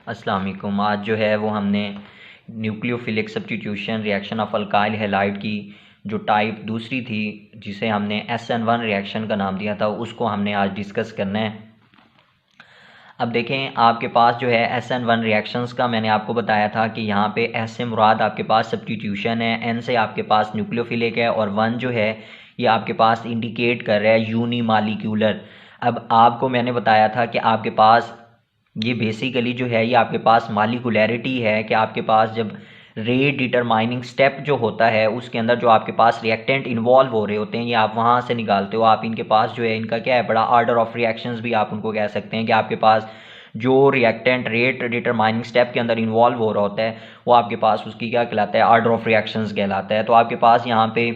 अस्सलाम वालेकुम। आज जो है वो हमने nucleophilic substitution reaction of alkyl halide की जो टाइप दूसरी थी, जिसे हमने SN1 रिएक्शन का नाम दिया था, उसको हमने आज डिस्कस करना है। अब देखें, आपके पास जो है SN1 रिएक्शंस का मैंने आपको बताया था कि यहाँ पे S से मुराद आपके पास सब्स्टिट्यूशन है, N से आपके पास न्यूक्लियोफिलिक है, और 1 जो है ये आपके पास इंडिकेट कर रहा है यूनिमालिक्यूलर। अब आपको मैंने बताया था कि आपके पास ये बेसिकली जो है ये आपके पास मालिकुलैरिटी है कि आपके पास जब रेट डिटरमाइनिंग स्टेप जो होता है उसके अंदर जो आपके पास रिएक्टेंट इन्वॉल्व हो रहे होते हैं, ये आप वहाँ से निकालते हो। आप इनके पास जो है इनका क्या है, बड़ा ऑर्डर ऑफ रिएक्शंस भी आप उनको कह सकते हैं कि आपके पास जो रिएक्टेंट रेट डिटरमाइनिंग स्टेप के अंदर इन्वॉल्व हो रहा होता है वो आपके पास उसकी क्या कहलाता है, ऑर्डर ऑफ रिएक्शंस कहलाता है। तो आपके पास यहाँ पे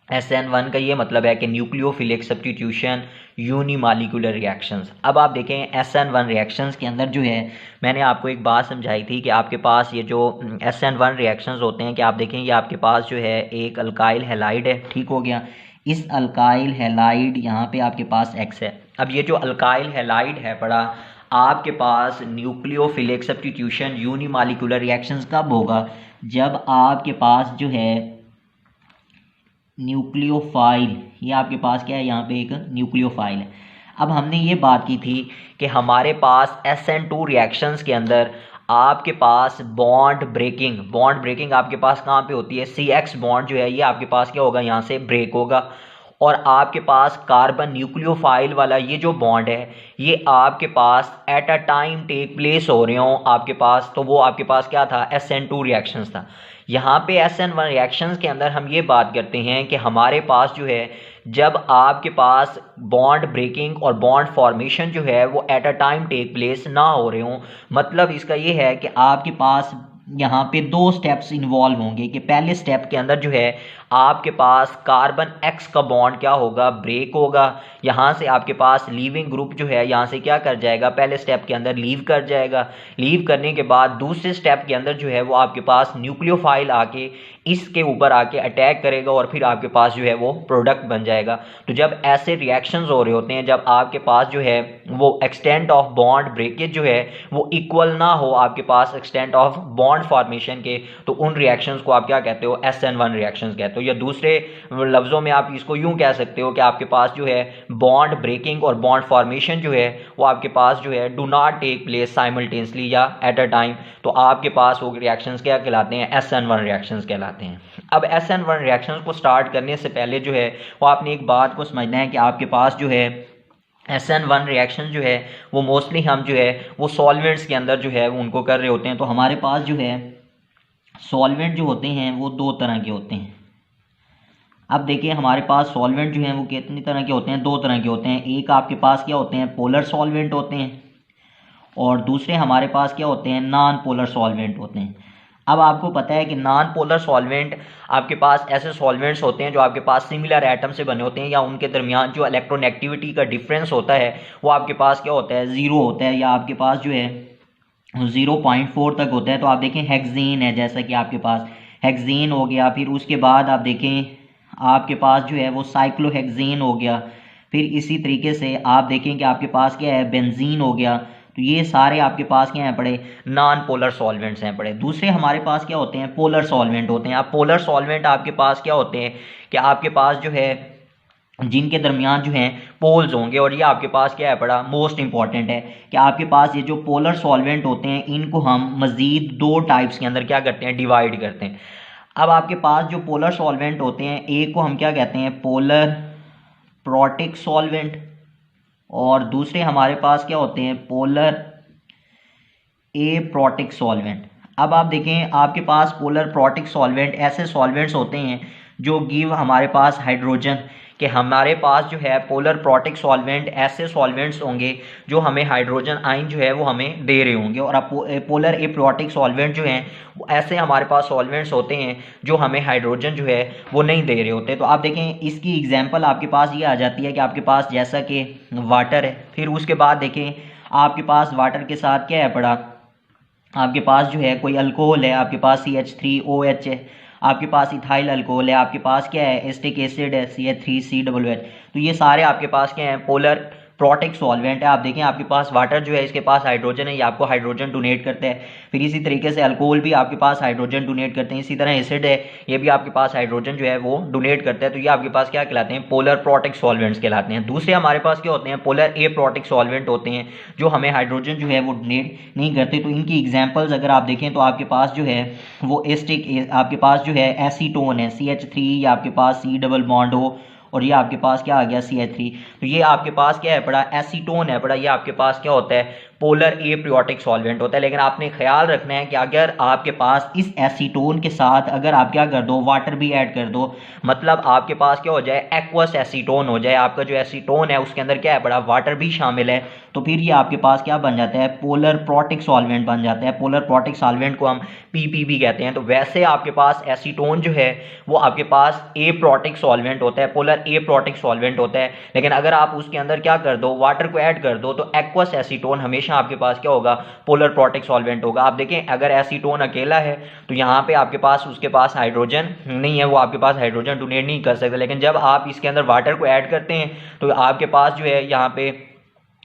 SN1 का ये मतलब है कि न्यूक्लियोफिलिक सब्स्टिट्यूशन यूनिमालिकुलर रिएक्शंस। अब आप देखें SN1 रिएक्शंस के अंदर जो है मैंने आपको एक बात समझाई थी कि आपके पास ये जो SN1 रिएक्शंस होते हैं कि आप देखें ये आपके पास जो है एक अल्काइल हैलाइड है, ठीक हो गया। इस अल्काइल हैलाइड यहाँ पे आपके पास X है। अब ये जो अल्काइल हैलाइड है पड़ा, आपके पास न्यूक्लियोफिलिक सब्स्टिट्यूशन यूनिमालिकुलर रिएक्शंस कब होगा, जब आपके पास जो है न्यूक्लियोफाइल, ये आपके पास क्या है, यहाँ पे एक न्यूक्लियोफाइल है। अब हमने ये बात की थी कि हमारे पास SN2 रिएक्शंस के अंदर आपके पास बॉन्ड ब्रेकिंग आपके पास कहाँ पे होती है, CX बॉन्ड जो है ये आपके पास क्या होगा, यहाँ से ब्रेक होगा, और आपके पास कार्बन न्यूक्लियोफाइल वाला ये जो बॉन्ड है ये आपके पास at a time take place हो रहे हो आपके पास, तो वो आपके पास क्या था, SN2 रिएक्शंस था। यहाँ पे SN1 रिएक्शंस के अंदर हम ये बात करते हैं कि हमारे पास जो है जब आपके पास बॉन्ड ब्रेकिंग और बॉन्ड फॉर्मेशन जो है वो at a time take place ना हो रहे हों, मतलब इसका ये है कि आपके पास यहाँ पे दो स्टेप्स इन्वॉल्व होंगे कि पहले स्टेप के अंदर जो है आपके पास कार्बन X का बॉन्ड क्या होगा, ब्रेक होगा। यहाँ से आपके पास लीविंग ग्रुप जो है यहाँ से क्या कर जाएगा, पहले स्टेप के अंदर लीव कर जाएगा। लीव करने के बाद दूसरे स्टेप के अंदर जो है वो आपके पास न्यूक्लियोफाइल आके इसके ऊपर आके अटैक करेगा और फिर आपके पास जो है वो प्रोडक्ट बन जाएगा। तो जब ऐसे रिएक्शंस हो रहे होते हैं, जब आपके पास जो है वो एक्सटेंट ऑफ बॉन्ड ब्रेकेज जो है वो इक्वल ना हो आपके पास एक्सटेंट ऑफ बॉन्ड फॉर्मेशन के, तो उन रिएक्शंस को आप क्या कहते हो, SN1 रिएक्शंस कहते हो। या दूसरे लफ्ज़ों में आप इसको यूं कह सकते हो कि आपके पास जो है बॉन्ड ब्रेकिंग और बॉन्ड फॉर्मेशन जो है वो आपके पास जो है do not take place simultaneously या एट अ टाइम, तो आपके पास वो रिएक्शंस क्या कहलाते हैं, SN1 रिएक्शंस कहलाते हैं। अब SN1 रिएक्शंस को स्टार्ट करने से पहले जो है वो आपने एक बात को समझना है कि आपके पास जो है SN1 रिएक्शन जो है वो मोस्टली हम जो है वो सॉल्वेंट्स के अंदर जो है उनको कर रहे होते हैं। तो हमारे पास जो है सॉल्वेंट जो होते हैं वो दो तरह के होते हैं। अब देखिए हमारे पास सॉल्वेंट जो हैं वो कितनी तरह के होते हैं, दो तरह के होते हैं। एक आपके पास क्या होते हैं, पोलर सॉल्वेंट होते हैं, और दूसरे हमारे पास क्या होते हैं, नॉन पोलर सॉल्वेंट होते हैं। अब आपको पता है कि नॉन पोलर सॉल्वेंट आपके पास ऐसे सॉल्वेंट्स होते हैं जो आपके पास सिमिलर एटम से बने होते हैं, या उनके दरमियान जो इलेक्ट्रोनेगेटिविटी का डिफरेंस होता है वो आपके पास क्या होता है, ज़ीरो होता है, या आपके पास जो है 0.4 तक होता है। तो आप देखें हेक्सेन है, जैसा कि आपके पास हेक्सेन हो गया, फिर उसके बाद आप देखें आपके पास जो है वो साइक्लोहेक्सेन हो गया, फिर इसी तरीके से आप देखें कि आपके पास क्या है, बेंजीन हो गया। तो ये सारे आपके पास क्या हैं पड़े, नॉन पोलर सॉल्वेंट्स हैं पड़े। दूसरे हमारे पास क्या होते हैं, पोलर सॉल्वेंट होते हैं। अब पोलर सॉल्वेंट आपके पास क्या होते हैं कि आपके पास जो है जिनके दरमियान जो हैं पोल्स होंगे, और ये आपके पास क्या है पड़ा, मोस्ट इंपॉर्टेंट है कि आपके पास ये जो पोलर सॉल्वेंट होते हैं इनको हम मज़ीद दो टाइप्स के अंदर क्या करते हैं, डिवाइड करते हैं। अब आपके पास जो पोलर सॉल्वेंट होते हैं, एक को हम क्या कहते हैं, पोलर प्रोटिक सॉल्वेंट, और दूसरे हमारे पास क्या होते हैं, पोलर एप्रोटिक सॉल्वेंट। अब आप देखें आपके पास पोलर प्रोटिक सॉल्वेंट ऐसे सॉल्वेंट्स होते हैं जो गिव हमारे पास हाइड्रोजन, कि हमारे पास जो है पोलर प्रोटिक सॉल्वेंट ऐसे सॉल्वेंट्स होंगे जो हमें हाइड्रोजन आयन जो है वो हमें दे रहे होंगे, और अब पोलर एप्रोटिक सॉल्वेंट जो हैं वो ऐसे हमारे पास सॉल्वेंट्स होते हैं जो हमें हाइड्रोजन जो है वो नहीं दे रहे होते। तो आप देखें इसकी एग्जांपल आपके पास ये आ जाती है कि आपके पास जैसा कि वाटर है, फिर उसके बाद देखें आपके पास वाटर के साथ क्या है पड़ा, आपके पास जो है कोई अल्कोहल है, आपके पास CH3OH है, आपके पास इथाइल अल्कोहल है, आपके पास क्या है, एस्टिक एसिड है, CH3COOH। तो ये सारे आपके पास क्या हैं, पोलर प्रोटिक सॉल्वेंट है। आप देखें आपके पास वाटर जो है इसके पास हाइड्रोजन है, ये आपको हाइड्रोजन डोनेट करता है। फिर इसी तरीके से अल्कोहल भी आपके पास हाइड्रोजन डोनेट करते हैं। इसी तरह एसिड है, ये भी आपके पास हाइड्रोजन जो है वो डोनेट करता है। तो ये आपके पास क्या कहलाते हैं, पोलर प्रोटिक सॉल्वेंट्स कहलाते हैं। दूसरे हमारे पास क्या होते हैं, पोलर ए प्रोटिक सॉल्वेंट होते हैं, जो हमें हाइड्रोजन जो है वो डोनेट नहीं करते। तो इनकी एग्जाम्पल्स अगर आप देखें तो आपके पास जो है वो एस्टिक, आपके पास जो है एसीटोन है CH3, या आपके पास C डबल बॉन्ड हो, और ये आपके पास क्या आ गया CH3। तो ये आपके पास क्या है पड़ा, एसीटोन है पड़ा। ये आपके पास क्या होता है, पोलर एप्रियोटिक सॉल्वेंट होता है। लेकिन आपने ख्याल रखना है कि अगर आपके पास इस एसीटोन के साथ अगर आप क्या कर दो, वाटर भी ऐड कर दो, मतलब आपके पास क्या हो जाए, एक्वस एसीटोन हो जाए। आपका जो एसीटोन है उसके अंदर क्या है पड़ा, वाटर भी शामिल है, तो फिर ये आपके पास क्या बन जाता है, पोलर प्रोटिक सॉल्वेंट बन जाता है। पोलर प्रोटिक सॉल्वेंट को हम PP भी कहते हैं। तो वैसे आपके पास एसीटोन जो है वो आपके पास ए प्रोटिक सॉल्वेंट होता है, पोलर ए प्रोटिक सॉल्वेंट होता है। लेकिन अगर आप उसके अंदर क्या कर दो, वाटर को ऐड कर दो, तो एक्वस एसीटोन हमेशा आपके पास क्या होगा, पोलर प्रोटिक सॉल्वेंट होगा। आप देखें अगर एसीटोन अकेला है तो यहाँ पे आपके पास उसके पास हाइड्रोजन नहीं है, वो आपके पास हाइड्रोजन डोनेट नहीं कर सकता। लेकिन जब आप इसके अंदर वाटर को ऐड करते हैं तो आपके पास जो है यहाँ पे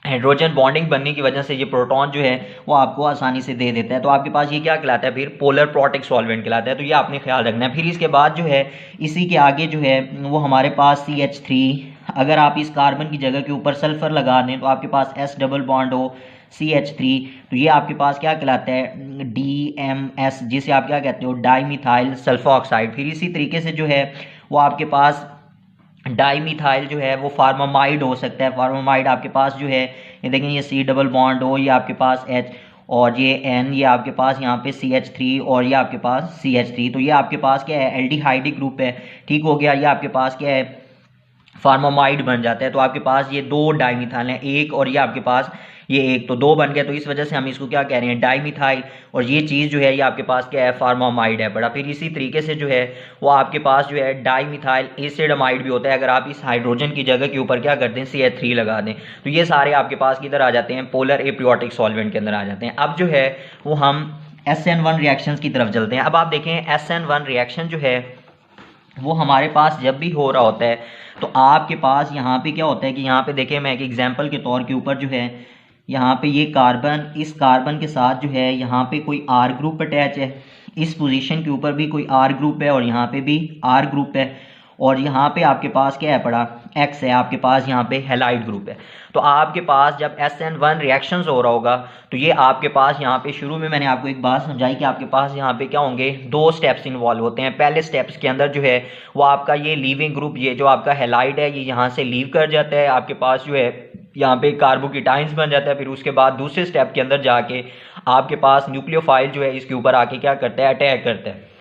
हाइड्रोजन बॉन्डिंग बनने की वजह से ये प्रोटॉन जो है वो आपको आसानी से दे देता है। तो आपके पास ये क्या कहलाता है, फिर पोलर प्रोटिक सॉल्वेंट कहलाता है। तो ये आपने ख्याल रखना है। फिर इसके बाद जो है इसी के आगे जो है वो हमारे पास CH3, अगर आप इस कार्बन की जगह के ऊपर सल्फर लगा दें तो आपके पास S डबल बॉन्ड हो CH3, तो ये आपके पास क्या कहलाता है, DMS, जिसे आप क्या कहते हो, डाईमिथाइल सल्फोक्साइड। फिर इसी तरीके से जो है वो आपके पास डाईमिथाइल जो है वो फार्मामाइड हो सकता है। फार्मामाइड आपके पास जो है, ये देखें ये C डबल बॉन्ड हो, ये आपके पास H, और ये N, ये आपके पास यहाँ पे CH3, और ये आपके पास CH3। तो ये आपके पास क्या है, एल्डिहाइडिक ग्रुप है, ठीक हो गया। ये आपके पास क्या है, फार्मामाइड बन जाता है। तो आपके पास ये दो डाईमिथाइल हैं, एक और ये आपके पास ये एक, तो दो बन गया। तो इस वजह से हम इसको क्या कह रहे हैं, डाईमिथाइल, और ये चीज़ जो है ये आपके पास क्या है, फार्मामाइड है बड़ा। फिर इसी तरीके से जो है वो आपके पास जो है डाईमिथाइल एसिडमाइड भी होता है, अगर आप इस हाइड्रोजन की जगह के ऊपर क्या करते हैं, CH3 लगा दें। तो ये सारे आपके पास किधर आ जाते हैं, पोलर एप्रियोटिक सॉल्वेंट के अंदर आ जाते हैं। अब जो है वो हम SN1 रिएक्शंस की तरफ चलते हैं। अब आप देखें SN1 रिएक्शन जो है वो हमारे पास जब भी हो रहा होता है तो आपके पास यहाँ पे क्या होता है कि यहाँ पे देखें, मैं एक एग्जांपल के तौर के ऊपर जो है यहाँ पे ये कार्बन, इस कार्बन के साथ जो है यहाँ पे कोई R ग्रुप अटैच है, इस पोजीशन के ऊपर भी कोई R ग्रुप है, और यहाँ पे भी R ग्रुप है, और यहाँ पे आपके पास क्या है पड़ा, X है, आपके पास यहाँ पे हैलाइड ग्रुप है। तो आपके पास जब SN1 रिएक्शंस हो रहा होगा तो ये आपके पास यहाँ पे शुरू में मैंने आपको एक बात समझाई कि आपके पास यहाँ पे क्या होंगे, दो स्टेप्स इन्वॉल्व होते हैं। पहले स्टेप्स के अंदर जो है वो आपका ये लीविंग ग्रुप, ये जो आपका हैलाइड है, ये यहाँ से लीव कर जाता है, आपके पास जो है यहाँ पे कार्बोकेटाइंस बन जाता है। फिर उसके बाद दूसरे स्टेप के अंदर जाके आपके पास न्यूक्लियोफाइल जो है इसके ऊपर आके क्या करता है, अटैक करता है।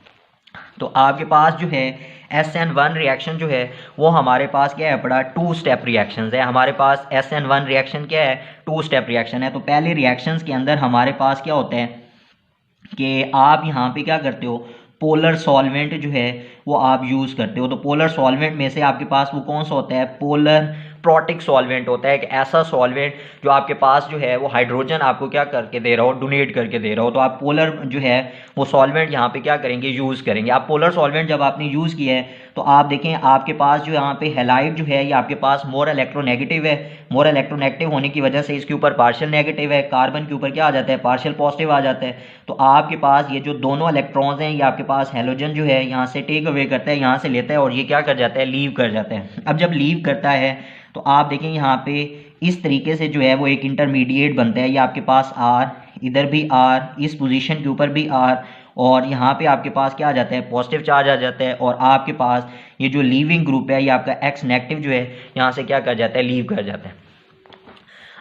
तो आपके पास जो है SN1 रिएक्शन जो है वो हमारे पास क्या है पड़ा, 2 स्टेप रिएक्शंस है। हमारे पास SN1 रिएक्शन क्या है, 2 स्टेप रिएक्शन है। तो पहले रिएक्शंस के अंदर हमारे पास क्या होता है कि आप यहाँ पे क्या करते हो, पोलर सॉल्वेंट जो है वो आप यूज़ करते हो। तो पोलर सॉल्वेंट में से आपके पास वो कौन सा होता है, पोलर प्रोटिक सॉल्वेंट होता है। एक ऐसा सॉल्वेंट जो आपके पास जो है वो हाइड्रोजन आपको क्या करके दे रहा हो, डोनेट करके दे रहा हो। तो आप पोलर जो है वो सॉल्वेंट यहाँ पे क्या करेंगे, यूज़ करेंगे। आप पोलर सॉल्वेंट जब आपने यूज़ किया है तो आप देखें आपके पास जो यहाँ पे हैलाइड जो है ये आपके पास मोर इलेक्ट्रोनेगेटिव है। मोर इलेक्ट्रोनेगेटिव होने की वजह से इसके ऊपर पार्शियल नेगेटिव है, कार्बन के ऊपर क्या आ जाता है, पार्शियल पॉजिटिव आ जाता है। तो आपके पास ये जो दोनों इलेक्ट्रॉन्स हैं ये आपके पास हैलोजन जो है यहाँ से टेक अवे करता है, यहाँ से लेता है, और ये क्या कर जाता है, लीव कर जाता है। अब जब लीव करता है तो आप देखें यहाँ पे इस तरीके से जो है वो एक इंटरमीडिएट बनता है। ये आपके पास R, इधर भी R, इस पोजीशन के ऊपर भी R, और यहाँ पे आपके पास क्या आ जाता है, पॉजिटिव चार्ज आ जाता है। और आपके पास ये जो लीविंग ग्रुप है ये आपका X नेगेटिव जो है यहाँ से क्या कर जाता है, लीव कर जाता है।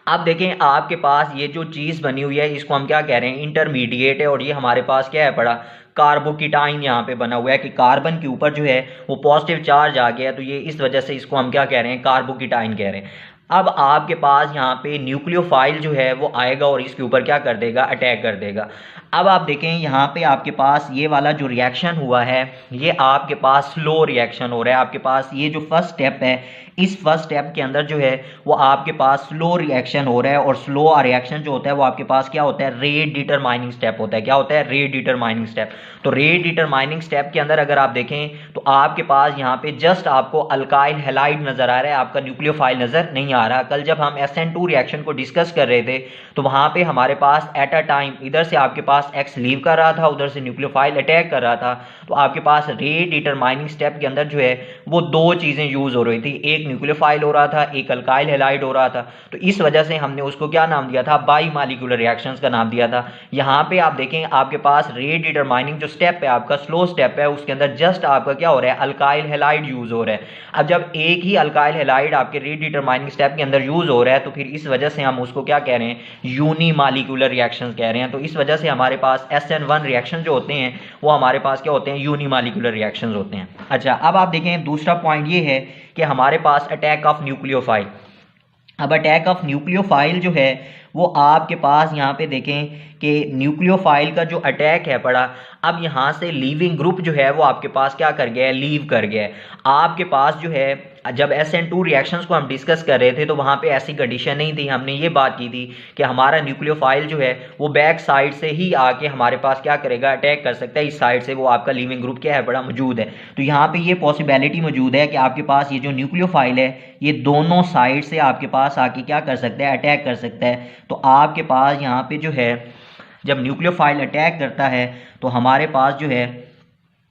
अब देखें आपके पास ये जो चीज़ बनी हुई है इसको हम क्या कह रहे हैं, इंटरमीडिएट है। और ये हमारे पास क्या है पड़ा, कार्बोकेटाइन यहाँ पे बना हुआ है कि कार्बन के ऊपर जो है वो पॉजिटिव चार्ज आ गया, तो ये इस वजह से इसको हम क्या कह रहे हैं, कार्बोकेटाइन कह रहे हैं। अब आपके पास यहाँ पे न्यूक्लियोफाइल जो है वो आएगा और इसके ऊपर क्या कर देगा, अटैक कर देगा। अब आप देखें यहाँ पे आपके पास ये वाला जो रिएक्शन हुआ है ये आपके पास स्लो रिएक्शन हो रहा है। आपके पास ये जो फर्स्ट स्टेप है इस फर्स्ट स्टेप के अंदर जो है वो आपके पास स्लो रिएक्शन हो रहा है, और स्लो रिएक्शन जो होता है वो आपके पास क्या होता है, रेट डिटरमाइनिंग स्टेप होता है। क्या होता है, रेट डिटरमाइनिंग स्टेप। तो रेट डिटरमाइनिंग स्टेप के अंदर अगर आप देखें तो आपके पास यहाँ पे जस्ट आपको अल्काइल हैलाइड नजर आ रहा है, आपका न्यूक्लियोफाइल नजर नहीं आ रहा। कल जब हम SN2 रिएक्शन को डिस्कस कर रहे थे तो वहां पे हमारे पास एट अ टाइम इधर से आपके पास X लीव कर रहा था, उधर से न्यूक्लियोफाइल अटैक कर रहा था। तो आपके पास रेट डिटरमाइनिंग स्टेप के अंदर जो है वो दो चीजें यूज हो रही थी, एक न्यूक्लियोफाइल हो रहा था, एक अल्काइल हैलाइड हो रहा था। तो इस वजह से हमने उसको क्या नाम दिया था, बाई मालिक्यूलर रिएक्शंस का नाम दिया था। यहाँ पे आप देखें आपके पास रेट डिटरमाइनिंग जो स्टेप है आपका स्लो स्टेप है, उसके अंदर जस्ट आपका क्या हो रहा है, अल्काइल हैलाइड यूज हो रहा है। अब जब एक ही अल्काइल हैलाइड आपके रेट डिटरमाइनिंग स्टेप के अंदर यूज हो रहा है तो फिर इस वजह से हम उसको क्या कह रहे हैं, यूनी मालिक्यूलर रिएक्शंस कह रहे हैं। तो इस वजह से हमारे पास SN1 रिएक्शन जो होते हैं वो हमारे पास क्या होते हैं, यूनी मालिक्यूलर रिएक्शंस होते हैं। अच्छा, अब आप देखें दूसरा पॉइंट ये है कि हमारे पास अटैक ऑफ न्यूक्लियोफाइल। अब अटैक ऑफ न्यूक्लियोफाइल जो है वो आपके पास यहाँ पे देखें कि न्यूक्लियोफाइल का जो अटैक है पड़ा, अब यहाँ से लीविंग ग्रुप जो है वो आपके पास क्या कर गया है, लीव कर गया है। आपके पास जो है जब SN2 रिएक्शंस को हम डिस्कस कर रहे थे तो वहाँ पे ऐसी कंडीशन नहीं थी। हमने ये बात की थी कि हमारा न्यूक्लियोफाइल जो है वो बैक साइड से ही आके हमारे पास क्या करेगा, अटैक कर सकता है। इस साइड से वो आपका लीविंग ग्रुप क्या है, बड़ा मौजूद है। तो यहाँ पे ये पॉसिबिलिटी मौजूद है कि आपके पास ये जो न्यूक्लियोफाइल है ये दोनों साइड से आपके पास आके क्या कर सकता है, अटैक कर सकता है। तो आपके पास यहाँ पे जो है जब न्यूक्लियोफाइल अटैक करता है तो हमारे पास जो है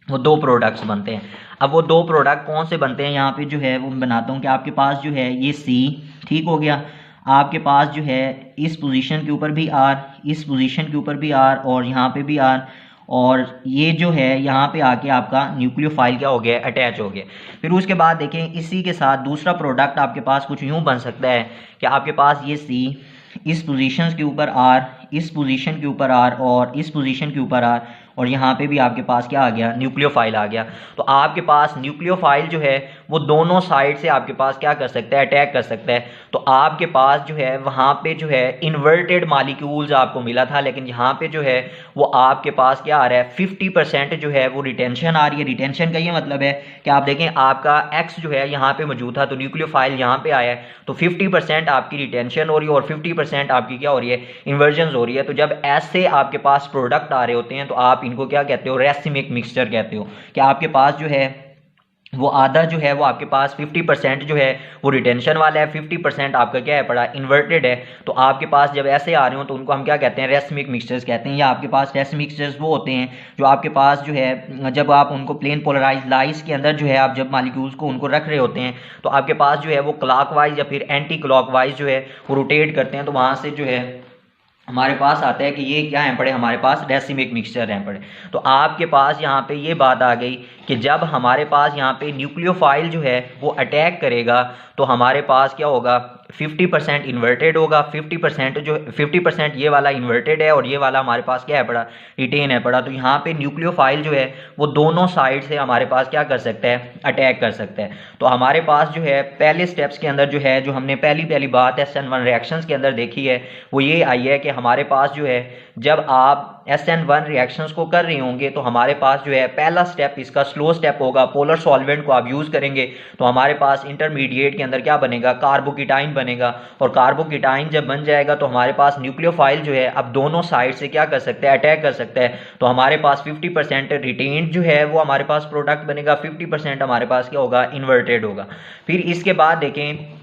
वो दो प्रोडक्ट्स बनते हैं। अब वो दो प्रोडक्ट कौन से बनते हैं, यहाँ पे जो है वो बनाता हूँ कि आपके पास जो है ये C ठीक हो गया, आपके पास जो है इस पोजीशन के ऊपर भी R, इस पोजीशन के ऊपर भी R, और यहाँ पे भी R, और ये जो है यहाँ पे आके आपका न्यूक्लियोफाइल क्या हो गया, अटैच हो गया। फिर उसके बाद देखें इसी के साथ दूसरा प्रोडक्ट आपके पास कुछ यूँ बन सकता है कि आपके पास ये C, इस पोजीशन के ऊपर R, इस पोजीशन के ऊपर R, और इस पोजीशन के ऊपर R, और यहाँ पे भी आपके पास क्या आ गया, न्यूक्लियोफाइल आ गया। तो आपके पास न्यूक्लियोफाइल जो है वो दोनों साइड से आपके पास क्या कर सकता है, अटैक कर सकता है। तो आपके पास जो है वहाँ पे जो है इन्वर्टेड मालिक्यूल्स आपको मिला था, लेकिन यहाँ पे जो है वो आपके पास क्या आ रहा है, 50% जो है वो रिटेंशन आ रही है। रिटेंशन का ये मतलब है कि आप देखें आपका X जो है यहाँ पे मौजूद था तो न्यूक्लियोफाइल यहाँ पे आया है, तो 50% आपकी रिटेंशन हो रही है और 50% आपकी क्या हो रही है, इन्वर्जन हो रही है। तो जब ऐसे आपके पास प्रोडक्ट आ रहे होते हैं तो आप इनको क्या कहते हो, रेसिमिक मिक्सचर कहते हो, कि आपके पास जो है वो आधा जो है वो आपके पास 50% जो है वो रिटेंशन वाला है, 50% आपका क्या है पड़ा, इन्वर्टेड है। तो आपके पास जब ऐसे आ रहे हो तो उनको हम क्या कहते हैं, रेसिमिक मिक्सचर्स कहते हैं। या आपके पास रेसिमिक मिक्सचर्स वो होते हैं जो आपके पास जो है जब आप उनको प्लेन पोलराइज लाइस के अंदर जो है आप जब मालिक्यूल्स को उनको रख रहे होते हैं तो आपके पास जो है वो क्लॉकवाइज या फिर एंटी क्लॉकवाइज जो है वो रोटेट करते हैं। तो वहाँ से जो है हमारे पास आता है कि ये क्या है पड़े, हमारे पास रेसिमिक मिक्सचर हैं पड़े। तो आपके पास यहाँ पे ये बात आ गई कि जब हमारे पास यहाँ पे न्यूक्लियोफाइल जो है वो अटैक करेगा तो हमारे पास क्या होगा, 50% इन्वर्टेड होगा, 50% ये वाला इन्वर्टेड है और ये वाला हमारे पास क्या है पड़ा, रिटेन है पड़ा। तो यहाँ पे न्यूक्लियोफाइल जो है वो दोनों साइड से हमारे पास क्या कर सकता है, अटैक कर सकता है। तो हमारे पास जो है पहले स्टेप्स के अंदर जो है जो हमने पहली बात SN1 रिएक्शंस के अंदर देखी है वो ये आई है कि हमारे पास जो है जब आप SN1 रिएक्शंस को कर रहे होंगे तो हमारे पास जो है पहला स्टेप इसका स्लो स्टेप होगा, पोलर सॉल्वेंट को आप यूज़ करेंगे तो हमारे पास इंटरमीडिएट के अंदर क्या बनेगा, कार्बोकीटाइन बनेगा। और कार्बोकीटाइन जब बन जाएगा तो हमारे पास न्यूक्लियोफाइल जो है अब दोनों साइड से क्या कर सकता है, अटैक कर सकता है। तो हमारे पास 50% रिटेन्ड जो है वो हमारे पास प्रोडक्ट बनेगा, 50% हमारे पास क्या होगा, इन्वर्टेड होगा। फिर इसके बाद देखें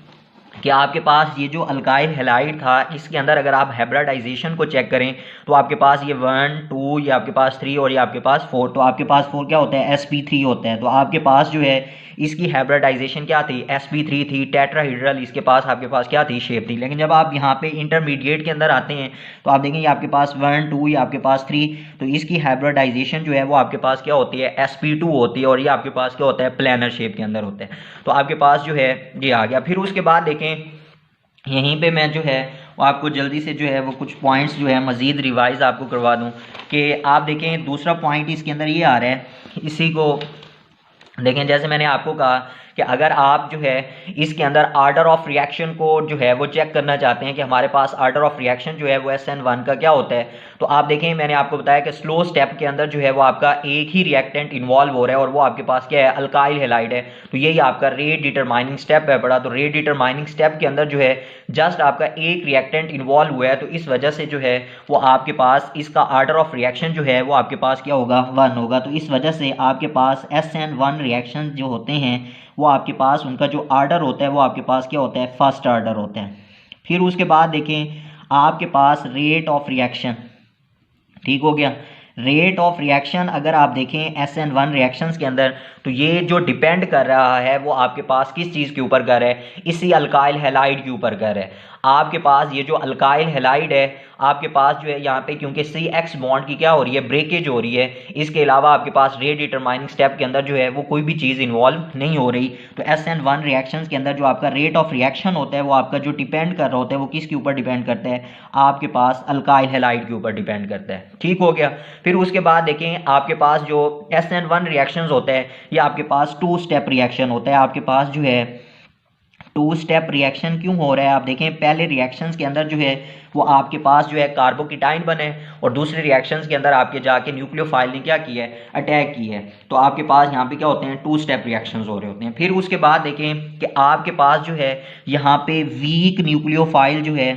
कि आपके पास ये जो अल्काइल हैलाइड था इसके अंदर अगर आप हाइब्रिडाइजेशन को चेक करें तो आपके पास ये 1, 2, ये आपके पास 3 और ये आपके पास 4। तो आपके पास 4 क्या होता है, sp3 होता है। तो आपके पास जो है इसकी हाइब्रिडाइजेशन क्या थी, sp3 थी, टेट्राहीड्रल इसके पास आपके पास क्या थी, शेप थी। लेकिन जब आप यहाँ पे इंटरमीडिएट के अंदर आते हैं तो आप देखेंगे आपके पास 1, 2, ये आपके पास 3, तो इसकी हाइब्रिडाइजेशन जो है वो आपके पास क्या होती है, sp2 होती है और ये आपके पास क्या होता है, प्लानर शेप के अंदर होता है। तो आपके पास जो है ये आ गया। फिर उसके बाद देखें यहीं पे मैं जो है वो आपको जल्दी से जो है वो कुछ पॉइंट्स जो है मज़ीद रिवाइज आपको करवा दूं कि आप देखें दूसरा पॉइंट इसके अंदर ये आ रहा है, इसी को देखें। जैसे मैंने आपको कहा कि अगर आप जो है इसके अंदर आर्डर ऑफ रिएक्शन को जो है वो चेक करना चाहते हैं कि हमारे पास आर्डर ऑफ रिएक्शन जो है वो SN1 का क्या होता है, तो आप देखें मैंने आपको बताया कि स्लो स्टेप के अंदर जो है वो आपका एक ही रिएक्टेंट इन्वॉल्व हो रहा है और वो आपके पास क्या है, अल्काइल हैलाइड है। तो यही आपका रेट डिटरमाइनिंग स्टेप है बड़ा। तो रेट डिटरमाइनिंग स्टेप के अंदर जो है जस्ट आपका एक रिएक्टेंट इन्वॉल्व हुआ है, तो इस वजह से जो है वो आपके पास इसका आर्डर ऑफ रिएक्शन जो है वो आपके पास क्या होगा, 1 होगा। तो इस वजह से आपके पास SN1 रिएक्शन जो होते हैं वो आपके पास उनका जो आर्डर होता है वो आपके पास क्या होता है, फर्स्ट आर्डर होता है। फिर उसके बाद देखें आपके पास रेट ऑफ रिएक्शन, ठीक हो गया। रेट ऑफ रिएक्शन अगर आप देखें SN1 रिएक्शंस के अंदर, तो ये जो डिपेंड कर रहा है वो आपके पास किस चीज़ के ऊपर कर है, इसी अल्काइल हैलाइड के ऊपर कर है। आपके पास ये जो अल्काइल हैलाइड है आपके पास जो है यहाँ पे क्योंकि CX बॉन्ड की क्या हो रही है, ब्रेकेज हो रही है, इसके अलावा आपके पास रेट डिटरमाइनिंग स्टेप के अंदर जो है वो कोई भी चीज़ इन्वॉल्व नहीं हो रही। तो SN1 रिएक्शंस के अंदर जो आपका रेट ऑफ रिएक्शन होता है वो आपका जो डिपेंड कर रहा होता है वो किसके ऊपर डिपेंड करता है, आपके पास अल्काइल हैलाइड के ऊपर डिपेंड करता है, ठीक हो गया। फिर उसके बाद देखें आपके पास जो SN1 रिएक्शंस होते हैं ये आपके पास 2 स्टेप रिएक्शन होता है। आपके पास जो है 2 स्टेप रिएक्शन क्यों हो रहा है, आप देखें पहले रिएक्शंस के अंदर जो है वो आपके पास जो है कार्बोकेटाइन बने और दूसरे रिएक्शंस के अंदर आपके जाके न्यूक्लियोफाइल ने क्या किया है, अटैक की है। तो आपके पास यहाँ पे क्या होते हैं, 2 स्टेप रिएक्शंस हो रहे होते हैं। फिर उसके बाद देखें कि आपके पास जो है यहाँ पे वीक न्यूक्लियोफाइल जो है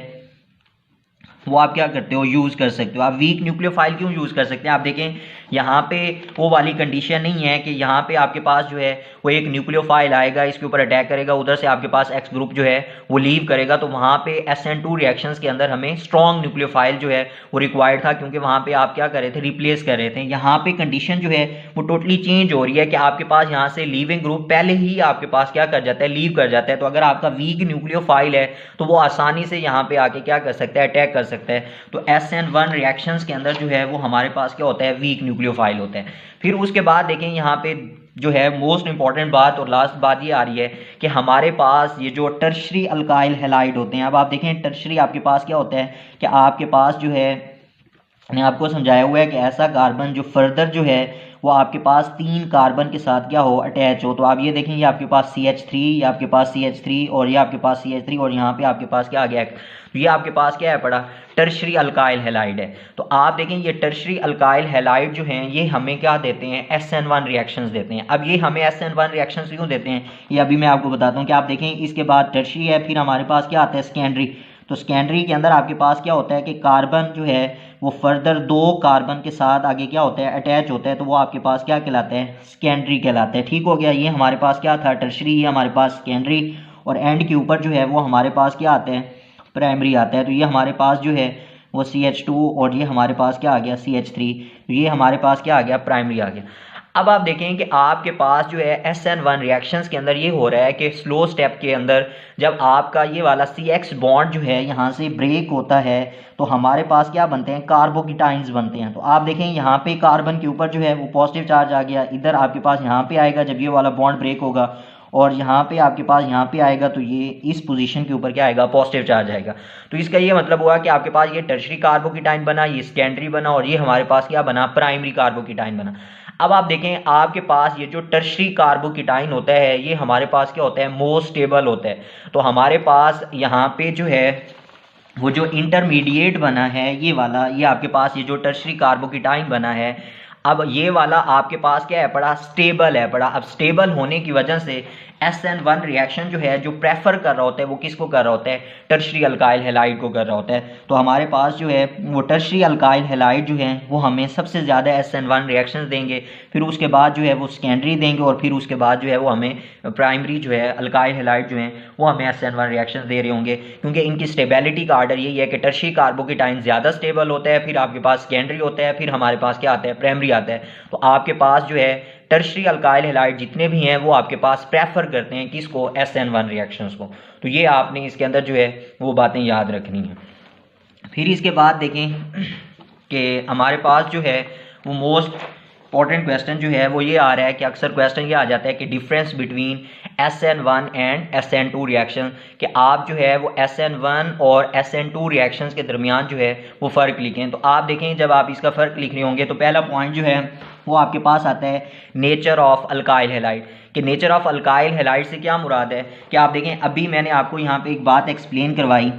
वो आप क्या करते हो, यूज़ कर सकते हो। आप वीक न्यूक्लियोफाइल क्यों यूज़ कर सकते हैं, आप देखें यहाँ पे वो वाली कंडीशन नहीं है कि यहाँ पे आपके पास जो है वो एक न्यूक्लियोफाइल आएगा इसके ऊपर अटैक करेगा, उधर से आपके पास X ग्रुप जो है वो लीव करेगा। तो वहाँ पे SN2 रिएक्शंस के अंदर हमें स्ट्रॉन्ग न्यूक्लियोफाइल जो है वो रिक्वायर्ड था, क्योंकि वहाँ पे आप क्या कर रहे थे, रिप्लेस कर रहे थे। यहाँ पे कंडीशन जो है वो टोटली चेंज हो रही है कि आपके पास यहाँ से लीविंग ग्रुप पहले ही आपके पास क्या कर जाता है, लीव कर जाता है। तो अगर आपका वीक न्यूक्लियोफाइल है तो वो आसानी से यहाँ पे आके क्या कर सकता है, अटैक कर सकता है। तो SN1 रिएक्शंस के अंदर जो है वो हमारे पास क्या होता है, वीक न्यूक्लियोफाइल होता है। फिर उसके बाद देखें यहाँ पे जो है मोस्ट इंपॉर्टेंट बात और लास्ट बात ये आ रही है कि हमारे पास ये जो टर्शरी अल्काइल हैलाइड होते हैं। अब आप देखें टर्शरी आपके पास क्या होता है कि आपके पास जो है मैंने आपको समझाया हुआ है कि ऐसा कार्बन जो फर्दर जो है वो आपके पास 3 कार्बन के साथ क्या हो, अटैच हो। तो आप ये देखें ये आपके पास CH3, ये आपके पास CH3 और ये आपके पास CH3 और यहाँ पे आपके पास क्या आ गया, तो ये आपके पास क्या है पड़ा, टर्शरी अल्काइल हैलाइड है। तो आप देखें ये टर्शरी अल्काइल हैलाइड जो हैं ये हमें क्या देते हैं, SN1 रिएक्शंस देते हैं। अब ये हमें SN1 रिएक्शंस क्यों देते हैं ये अभी मैं आपको बताता हूँ कि आप देखें इसके बाद टर्शरी है, फिर हमारे पास क्या आता है, सेकेंडरी। तो सेकेंडरी के अंदर आपके पास क्या होता है कि कार्बन जो है वो फर्दर 2 कार्बन के साथ आगे क्या होता है, अटैच होता है। तो वो आपके पास क्या कहलाता है, सेकेंडरी कहलाता है, ठीक हो गया। ये हमारे पास क्या था, टर्शरी, ये हमारे पास सेकेंडरी और एंड के ऊपर जो है वो हमारे पास क्या आता है, प्राइमरी आता है। तो ये हमारे पास जो है वो CH2 और ये हमारे पास क्या आ गया, CH3। तो ये हमारे पास क्या आ गया, प्राइमरी आ गया। अब आप देखें कि आपके पास जो है SN1 रिएक्शंस के अंदर ये हो रहा है कि स्लो स्टेप के अंदर जब आपका ये वाला CX बॉन्ड जो है यहाँ से ब्रेक होता है तो हमारे पास क्या बनते हैं, कार्बोकेटाइंस बनते हैं। तो आप देखें यहाँ पे कार्बन के ऊपर जो है वो पॉजिटिव चार्ज आ गया, इधर आपके पास यहाँ पे आएगा जब ये वाला बॉन्ड ब्रेक होगा, और यहाँ पे आपके पास यहाँ पे आएगा तो ये इस पोजीशन के ऊपर क्या आएगा, पॉजिटिव चार्ज आएगा। तो इसका ये मतलब हुआ कि आपके पास ये टर्शरी कार्बोकेटाइन बना, ये सेकेंडरी बना और ये हमारे पास क्या बना, प्राइमरी कार्बोकेटाइन बना। अब आप देखें आपके पास ये जो टर्शरी कार्बोकेटाइन होता है ये हमारे पास क्या होता है, मोस्ट स्टेबल होता है। तो हमारे पास यहाँ पे जो है वो जो इंटरमीडिएट बना है ये वाला, ये आपके पास ये जो टर्शरी कार्बोकेटाइन बना है, अब ये वाला आपके पास क्या है पड़ा, स्टेबल है पड़ा। अब स्टेबल होने की वजह से SN1 रिएक्शन जो है जो प्रेफर कर रहा होता है वो किसको कर रहा होता है, टर्शरी अल्काइल हैलाइड को कर रहा होता है। तो हमारे पास जो है वो टर्शरी अल्काइल हैलाइड जो है वो हमें सबसे ज़्यादा SN1 रिएक्शंस देंगे, फिर उसके बाद जो है वो सेकेंडरी देंगे और फिर उसके बाद जो है वो हमें प्राइमरी जो है अल्काइल हैलाइड जो है वो हमें SN1 रिएक्शंस दे रहे होंगे, क्योंकि इनकी स्टेबिलिटी का आर्डर यही है कि टर्शरी कार्बोकेटाइन ज़्यादा स्टेबल होता है, फिर आपके पास सेकेंडरी होता है, फिर हमारे पास क्या आता है, प्राइमरी आता है। तो आपके पास जो है टर्शरी अल्काइल हैलाइड जितने भी हैं वो आपके पास प्रेफर करते हैं किसको, SN1 रिएक्शंस को। तो ये आपने इसके अंदर जो है वो बातें याद रखनी हैं। फिर इसके बाद देखें कि हमारे पास जो है वो मोस्ट इंपॉर्टेंट क्वेश्चन जो है वो ये आ रहा है कि अक्सर क्वेश्चन ये आ जाता है कि difference between SN1 and SN2 reaction, कि आप जो है वो SN1 और SN2 रिएक्शंस के दरमियान जो है वो फ़र्क लिखें। तो आप देखें जब आप इसका फ़र्क लिख रहे होंगे तो पहला पॉइंट जो है वो आपके पास आता है नेचर ऑफ अल्काइल हैलाइड, कि नेचर ऑफ अल्काइल हैलाइड से क्या मुराद है कि आप देखें अभी मैंने आपको यहाँ पे एक बात एक्सप्लेन करवाई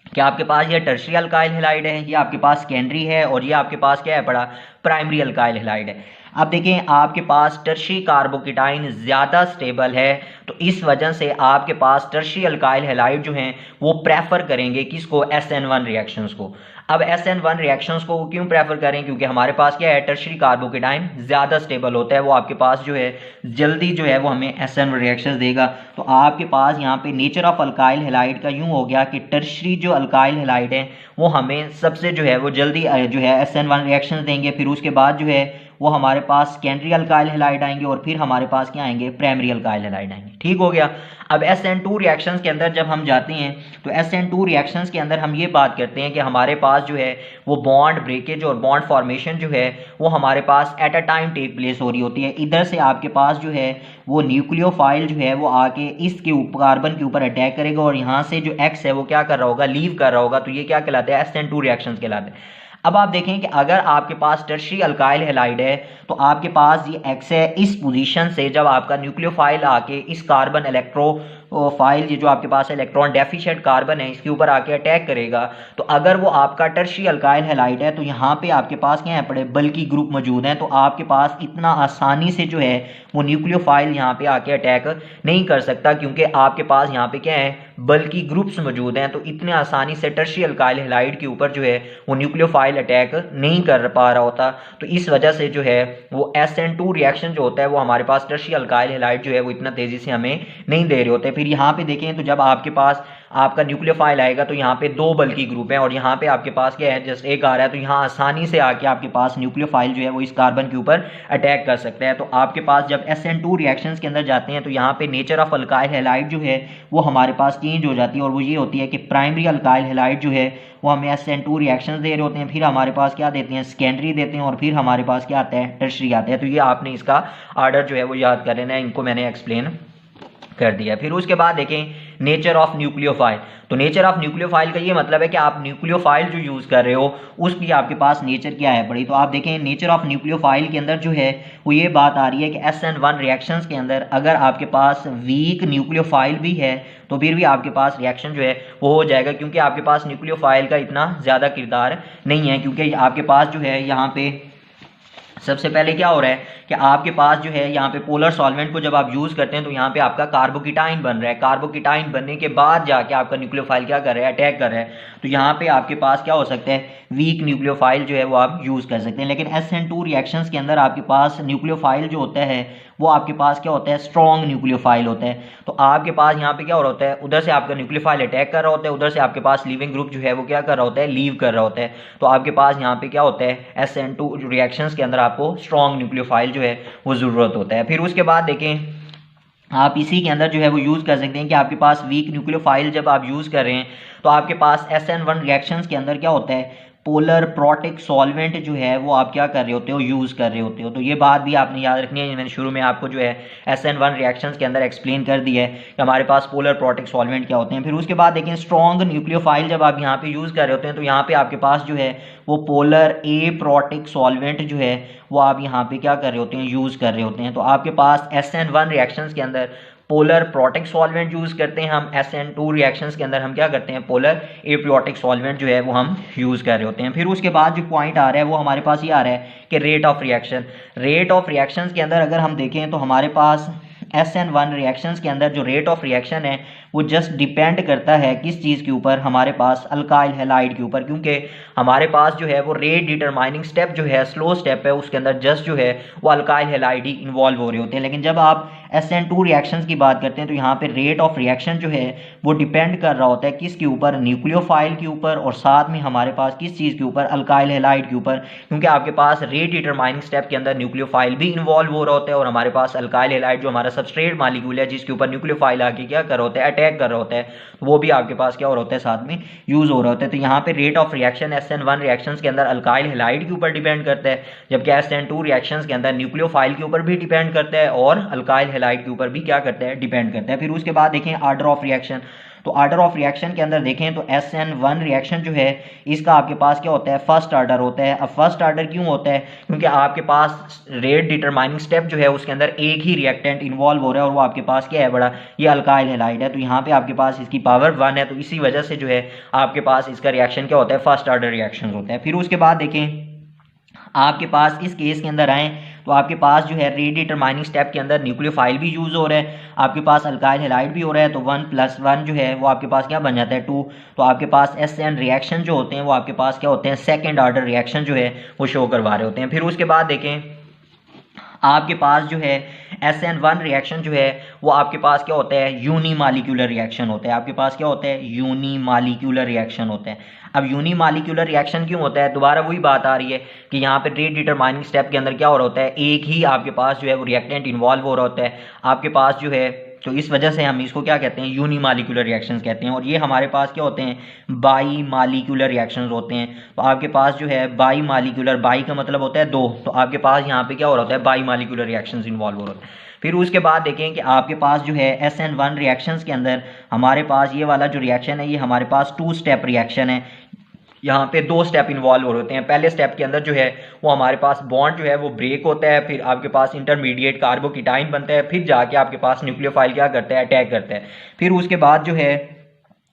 कि आपके पास ये टर्शियरी अल्काइल हैलाइड है, ये आपके पास सेकेंडरी है, और ये आपके पास क्या है पड़ा, प्राइमरी अल्काइल हैलाइड है। अब देखें आपके पास टर्शियरी कार्बोकेटाइन ज़्यादा स्टेबल है, तो इस वजह से आपके पास टर्शियरी अल्काइल हैलाइड जो हैं वो प्रेफर करेंगे किसको, SN1 रिएक्शंस को। अब SN1 रिएक्शंस को क्यों प्रेफर करें, क्योंकि हमारे पास क्या है, टर्शियरी कार्बोकेटाइन ज़्यादा स्टेबल होता है, वो आपके पास जो है जल्दी जो है वो हमें SN1 रिएक्शंस देगा। तो आपके पास यहाँ पे नेचर ऑफ अल्काइल हैलाइड का यूँ हो गया कि टर्शियरी जो अल्काइल हैलाइड है वो हमें सबसे जो है वो जल्दी जो है SN1 रिएक्शंस देंगे, फिर उसके बाद जो है वो हमारे पास सेकेंडरी अल्काइल हैलाइड आएंगे, और फिर हमारे पास क्या आएंगे, प्राइमरी अल्काइल हैलाइड आएंगे। ठीक हो गया। अब SN2 रिएक्शंस के अंदर जब हम जाते हैं तो SN2 रिएक्शंस के अंदर हम ये बात करते हैं कि हमारे पास जो है वो बॉन्ड ब्रेकेज और बॉन्ड फॉर्मेशन जो है वो हमारे पास at a time take place हो रही होती है। इधर से आपके पास जो है वो न्यूक्लियोफाइल जो है वो आके इसके कार्बन के ऊपर अटैक करेगा, और यहाँ से जो X है वो क्या कर रहा होगा, लीव कर रहा होगा। तो ये क्या कहलाते हैं, SN2 रिएक्शंस कहलाते हैं। अब आप देखें कि अगर आपके पास टर्शियरी अल्काइल हैलाइड है तो आपके पास ये X है, इस पोजीशन से जब आपका न्यूक्लियोफाइल आके इस कार्बन इलेक्ट्रोफाइल, ये जो आपके पास इलेक्ट्रॉन डेफिशिएंट कार्बन है, इसके ऊपर आके अटैक करेगा, तो अगर वो आपका टर्शियरी अल्काइल हैलाइड है तो यहाँ पे आपके पास क्या है पड़े, बल्कि ग्रुप मौजूद हैं, तो आपके पास इतना आसानी से जो है वो न्यूक्लियोफाइल यहाँ पे आके अटैक नहीं कर सकता, क्योंकि आपके पास यहाँ पे क्या है, बल्कि ग्रुप्स मौजूद हैं। तो इतने आसानी से टर्शियरी अल्काइल हैलाइड के ऊपर जो है वो न्यूक्लियोफाइल अटैक नहीं कर पा रहा होता। तो इस वजह से जो है वो SN2 रिएक्शन जो होता है वो हमारे पास टर्शियरी अल्काइल हैलाइड जो है वो इतना तेजी से हमें नहीं दे रहे होते। फिर यहाँ पे देखें तो जब आपके पास आपका न्यूक्लियोफाइल आएगा तो यहाँ पे दो बल्कि ग्रुप हैं, और यहाँ पे आपके पास क्या है, जस्ट एक आ रहा है, तो यहाँ आसानी से आके आपके पास न्यूक्लियोफाइल जो है वो इस कार्बन के ऊपर अटैक कर सकता है। तो आपके पास जब SN2 रिएक्शंस के अंदर जाते हैं तो यहाँ पे नेचर ऑफ अल्काइल हैलाइड जो है वो हमारे पास चेंज हो जाती है, और वो ये होती है कि प्राइमरी अल्काइल हैलाइड जो है वो हमें SN2 रिएक्शंस दे रहे होते हैं, फिर हमारे पास क्या देते हैं, सेकेंडरी देते हैं, और फिर हमारे पास क्या आता है, टर्शियरी आता है। तो ये आपने इसका आर्डर जो है वो याद कर लेना है, इनको मैंने एक्सप्लेन कर दिया। फिर उसके बाद देखें नेचर ऑफ न्यूक्लियोफाइल। तो नेचर ऑफ न्यूक्लियोफाइल का ये मतलब है कि आप न्यूक्लियोफाइल जो यूज़ कर रहे हो उसकी आपके पास नेचर क्या है बड़ी। तो आप देखें नेचर ऑफ न्यूक्लियोफाइल के अंदर जो है वो ये बात आ रही है कि SN1 रिएक्शंस के अंदर अगर आपके पास वीक न्यूक्लियोफाइल भी है तो फिर भी आपके पास रिएक्शन जो है वो हो जाएगा, क्योंकि आपके पास न्यूक्लियोफाइल का इतना ज़्यादा किरदार नहीं है। क्योंकि आपके पास जो है यहाँ पे सबसे पहले क्या हो रहा है कि आपके पास जो है यहाँ पे पोलर सॉल्वेंट को जब आप यूज़ करते हैं तो यहाँ पे आपका कार्बोकेटाइन बन रहा है, कार्बोकेटाइन बनने के बाद जाके आपका न्यूक्लियोफाइल क्या कर रहा है, अटैक कर रहा है। तो यहाँ पे आपके पास क्या हो सकता है, वीक न्यूक्लियोफाइल जो है वो आप यूज़ कर सकते हैं। लेकिन SN2 रिएक्शंस के अंदर आपके पास न्यूक्लियोफाइल जो होता है वो आपके पास क्या होता है, स्ट्रॉन्ग न्यूक्लियोफाइल होता है। तो आपके पास यहाँ पे क्या हो रहा होता है, उधर से आपका न्यूक्लियोफाइल अटैक कर रहा होता है, उधर से आपके पास लीविंग ग्रुप जो है वो क्या कर रहा होता है, लीव कर रहा होता है। तो आपके पास यहाँ पे क्या होता है, SN2 रिएक्शंस के अंदर आपको स्ट्रॉन्ग न्यूक्लियोफाइल जो है वो ज़रूरत होता है। फिर उसके बाद देखें आप इसी के अंदर जो है वो यूज़ कर सकते हैं कि आपके पास वीक न्यूक्लियोफाइल जब आप यूज़ कर रहे हैं तो आपके पास SN1 रिएक्शंस के अंदर क्या होता है, पोलर प्रोटिक सॉल्वेंट जो है वो आप क्या कर रहे होते हो, यूज़ कर रहे होते हो। तो ये बात भी आपने याद रखनी है, मैंने शुरू में आपको जो है SN1 रिएक्शंस के अंदर एक्सप्लेन कर दिया है कि हमारे पास पोलर प्रोटिक सॉल्वेंट क्या होते हैं। फिर उसके बाद देखें स्ट्रॉन्ग न्यूक्लियोफाइल जब आप यहाँ पे यूज़ कर रहे होते हैं तो यहाँ पे आपके पास जो है वो पोलर एप्रोटिक सॉल्वेंट जो है वो आप यहाँ पे क्या कर रहे होते हैं, यूज़ कर रहे होते हैं। तो आपके पास SN1 रिएक्शंस के अंदर पोलर प्रोटिक सॉल्वेंट यूज़ करते हैं हम, SN2 रिएक्शंस के अंदर हम क्या करते हैं, पोलर एप्रियोटिक सॉल्वेंट जो है वो हम यूज़ कर रहे होते हैं। फिर उसके बाद जो पॉइंट आ रहा है वो हमारे पास ये आ रहा है कि rate of reaction. Rate of reactions के अंदर अगर हम देखें तो हमारे पास SN1 रिएक्शंस के अंदर जो रेट ऑफ रिएक्शन है वो जस्ट डिपेंड करता है किस चीज़ के ऊपर, हमारे पास अल्काइल हैलाइड के ऊपर, क्योंकि हमारे पास जो है वो रेट डिटरमाइनिंग स्टेप जो है, स्लो स्टेप है, उसके अंदर जस्ट जो है वो अल्काइल हैलाइड ही इन्वॉल्व हो रहे होते हैं। लेकिन जब आप SN2 रिएक्शंस की बात करते हैं तो यहाँ पे रेट ऑफ रिएक्शन जो है वो डिपेंड कर रहा होता है किसके ऊपर, न्यूक्लियोफाइल के ऊपर, और साथ में हमारे पास किस चीज़ के ऊपर, अल्काइल हैलाइड के ऊपर। क्योंकि आपके पास रेट डिटरमाइनिंग स्टेप के अंदर न्यूक्लियोफाइल भी इन्वॉल्व हो रहा होता है, और हमारे पास अल्काइल हैलाइड जो हमारा सबस्ट्रेट मॉलिक्यूल है जिसके ऊपर न्यूक्लियोफाइल आके क्या कर रहा होता है, अटैक कर रहा होता है, तो वो भी आपके पास क्या हो रहा होता है, साथ में यूज हो रहा होता है। तो यहाँ पे rate of reaction SN1 reactions के अंदर अल्काइल हैलाइड के ऊपर डिपेंड करता है, जबकि SN2 रिएक्शंस के अंदर न्यूक्लियोफाइल के ऊपर भी डिपेंड करता है और अल्काइल हैलाइड के ऊपर भी क्या करता है, डिपेंड करता है। फिर उसके बाद देखें आर्डर ऑफ रिएक्शन। तो ऑर्डर ऑफ रिएक्शन के अंदर देखें तो SN1 रिएक्शन जो है इसका आपके पास क्या होता है, फर्स्ट ऑर्डर होता है। अब फर्स्ट ऑर्डर क्यों होता है, क्योंकि आपके पास रेट डिटरमाइनिंग स्टेप जो है उसके अंदर एक ही रिएक्टेंट इन्वॉल्व हो रहा है और वो आपके पास क्या है बड़ा, ये अल्काइल हैलाइड है। तो यहाँ पे आपके पास इसकी पावर 1 है, तो इसी वजह से जो है आपके पास इसका रिएक्शन क्या होता है, फर्स्ट ऑर्डर रिएक्शन होता है। फिर उसके बाद देखें आपके पास इस केस के अंदर आए तो आपके पास जो है रेट डिटरमाइनिंग स्टेप के अंदर न्यूक्लियोफाइल भी यूज हो रहा है, आपके पास अल्काइल हैलाइड भी हो रहा है, तो 1 + 1 जो है वो आपके पास क्या बन जाता है 2। तो आपके पास SN रिएक्शन जो होते हैं वो आपके पास क्या होते हैं, सेकेंड ऑर्डर रिएक्शन जो है वो शो करवा रहे होते हैं। फिर उसके बाद देखें आपके पास जो है SN1 रिएक्शन जो है वो आपके पास क्या होता है, यूनिमालिक्यूलर रिएक्शन होता है। आपके पास क्या होता है, यूनिमालिक्यूलर रिएक्शन होता है। अब यूनिमालिक्यूलर रिएक्शन क्यों होता है, दोबारा वही बात आ रही है कि यहाँ पे रेट डिटरमाइनिंग स्टेप के अंदर क्या हो रहा होता है, एक ही आपके पास जो है वो रिएक्टेंट इन्वॉल्व हो रहा होता है आपके पास जो है। तो इस वजह से हम इसको क्या कहते हैं, यूनिमालिक्यूलर रिएक्शंस कहते हैं। और ये हमारे पास क्या होते हैं, बाई मालिक्यूलर रिएक्शंस होते हैं। तो आपके पास जो है बाई मालिक्यूलर, बाई का मतलब होता है 2, तो आपके पास यहाँ पे क्या हो रहा होता है, बाई मालिक्यूलर रिएक्शंस इन्वॉल्व हो रहे हैं। फिर उसके बाद देखें कि आपके पास जो है SN1 रिएक्शंस के अंदर हमारे पास ये वाला जो रिएक्शन है ये हमारे पास 2 स्टेप रिएक्शन है। यहाँ पे 2 स्टेप इन्वॉल्व हो होते हैं। पहले स्टेप के अंदर जो है वो हमारे पास बॉन्ड जो है वो ब्रेक होता है, फिर आपके पास इंटरमीडिएट कार्बोकेटाइन बनता है, फिर जाके आपके पास न्यूक्लियोफाइल क्या करता है, अटैक करता है। फिर उसके बाद जो है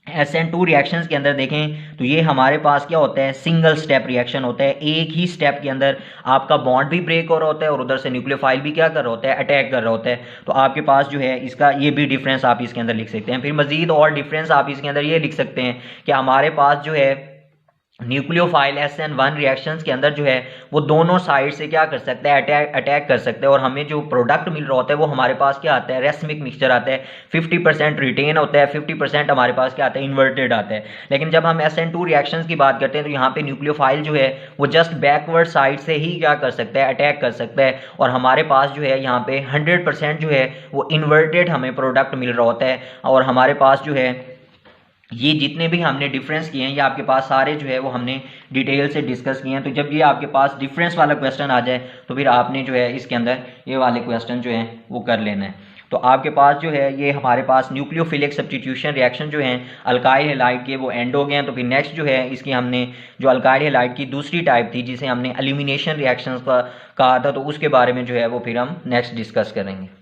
SN2 रिएक्शंस के अंदर देखें तो ये हमारे पास क्या होता है, सिंगल स्टेप रिएक्शन होता है। एक ही स्टेप के अंदर आपका बॉन्ड भी ब्रेक हो रहा होता है और उधर से न्यूक्लियोफाइल भी क्या कर रहा होता है, अटैक कर रहा होता है। तो आपके पास जो है इसका ये भी डिफरेंस आप इसके अंदर लिख सकते हैं। फिर मजीद और डिफरेंस आप इसके अंदर ये लिख सकते हैं कि हमारे पास जो है न्यूक्लियोफाइल SN1 रिएक्शंस के अंदर जो है वो दोनों साइड से क्या कर सकता है, अटैक कर सकते हैं। और हमें जो प्रोडक्ट मिल रहा होता है वो हमारे पास क्या आता है, रेसमिक मिक्सचर आता है। 50% रिटेन होता है, 50% हमारे पास क्या आता है, इन्वर्टेड आता है। लेकिन जब हम SN2 रिएक्शंस की बात करते हैं तो यहाँ पे न्यूक्लियोफाइल जो है वो जस्ट बैकवर्ड साइड से ही क्या कर सकता है, अटैक कर सकता है। और हमारे पास जो है यहाँ पे 100% जो है वो इन्वर्टेड हमें प्रोडक्ट मिल रहा होता है। और हमारे पास जो है ये जितने भी हमने डिफरेंस किए हैं ये आपके पास सारे जो है वो हमने डिटेल से डिस्कस किए हैं। तो जब ये आपके पास डिफरेंस वाला क्वेश्चन आ जाए तो फिर आपने जो है इसके अंदर ये वाले क्वेश्चन जो हैं वो कर लेना है। तो आपके पास जो है ये हमारे पास न्यूक्लियोफिलिक सब्स्टिट्यूशन रिएक्शन जो हैं अल्काइल हैलाइड के वो एंड हो गए हैं। तो फिर नेक्स्ट जो है इसकी हमने जो अल्काइल हैलाइड की दूसरी टाइप थी जिसे हमने एलिमिनेशन रिएक्शंस का कहा था, तो उसके बारे में जो है वो फिर हम नेक्स्ट डिस्कस करेंगे।